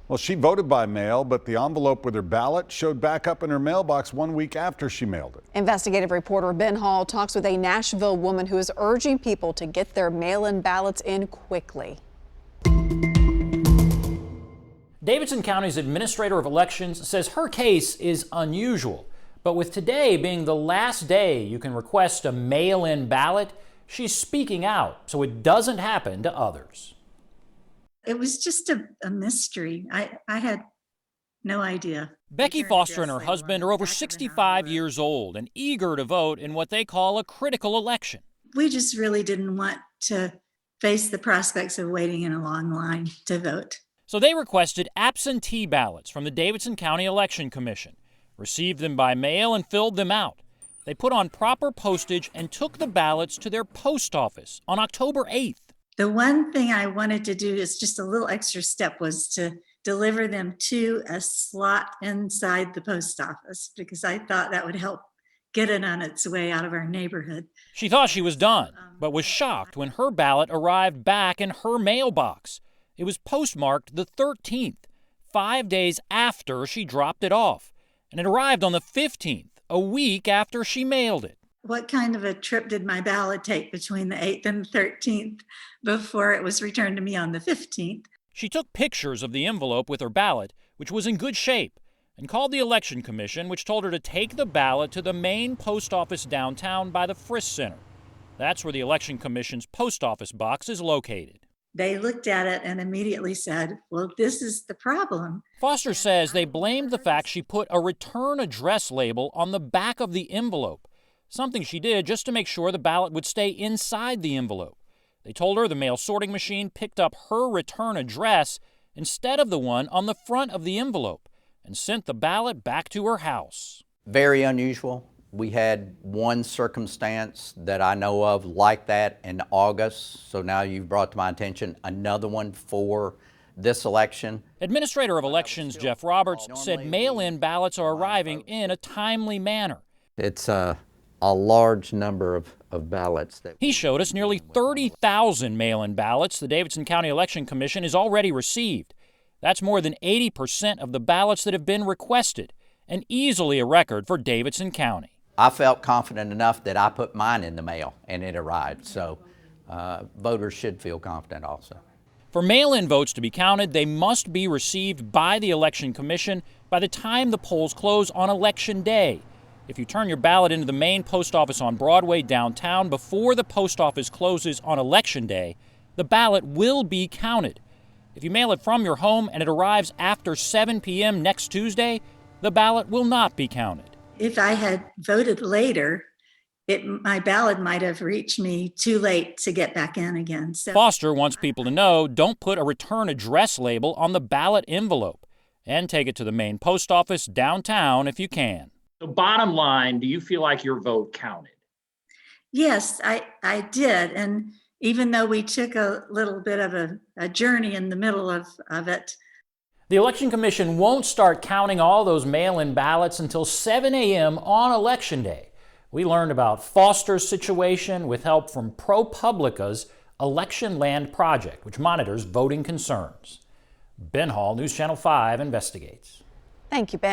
Well, she voted by mail, but the envelope with her ballot showed back up in her mailbox 1 week after she mailed it. Investigative reporter Ben Hall talks with a Nashville woman who is urging people to get their mail-in ballots in quickly. Davidson County's administrator of elections says her case is unusual. But with today being the last day you can request a mail-in ballot, she's speaking out so it doesn't happen to others. It was just a mystery. I had no idea. Becky Foster and her husband are over 65 years old and eager to vote in what they call a critical election. We just really didn't want to face the prospects of waiting in a long line to vote. So they requested absentee ballots from the Davidson County Election Commission, received them by mail and filled them out. They put on proper postage and took the ballots to their post office on October 8th. The one thing I wanted to do is just a little extra step was to deliver them to a slot inside the post office because I thought that would help get it on its way out of our neighborhood. She thought she was done, but was shocked when her ballot arrived back in her mailbox. It was postmarked the 13th, 5 days after she dropped it off, and it arrived on the 15th, a week after she mailed it. What kind of a trip did my ballot take between the 8th and the 13th before it was returned to me on the 15th? She took pictures of the envelope with her ballot, which was in good shape, and called the Election Commission, which told her to take the ballot to the main post office downtown by the Frisk Center. That's where the Election Commission's post office box is located. They looked at it and immediately said, well, this is the problem. Foster says they blamed the fact she put a return address label on the back of the envelope, something she did just to make sure the ballot would stay inside the envelope. They told her the mail sorting machine picked up her return address instead of the one on the front of the envelope and sent the ballot back to her house. Very unusual. We had one circumstance that I know of like that in August, so now you've brought to my attention another one for this election. Administrator of Elections Jeff Roberts said mail-in ballots are arriving in a timely manner. It's a large number of ballots. He showed us nearly 30,000 mail-in ballots the Davidson County Election Commission has already received. That's more than 80% of the ballots that have been requested, and easily a record for Davidson County. I felt confident enough that I put mine in the mail and it arrived, so voters should feel confident also. For mail-in votes to be counted, they must be received by the Election Commission by the time the polls close on Election Day. If you turn your ballot into the main post office on Broadway downtown before the post office closes on Election Day, the ballot will be counted. If you mail it from your home and it arrives after 7 p.m. next Tuesday, the ballot will not be counted. If I had voted later, my ballot might have reached me too late to get back in again. So Foster wants people to know, don't put a return address label on the ballot envelope, and take it to the main post office downtown if you can. So bottom line, do you feel like your vote counted? Yes, I did. And even though we took a little bit of a journey in the middle of it, the Election Commission won't start counting all those mail-in ballots until 7 a.m. on Election Day. We learned about Foster's situation with help from ProPublica's Election Land Project, which monitors voting concerns. Ben Hall, News Channel 5, investigates. Thank you, Ben.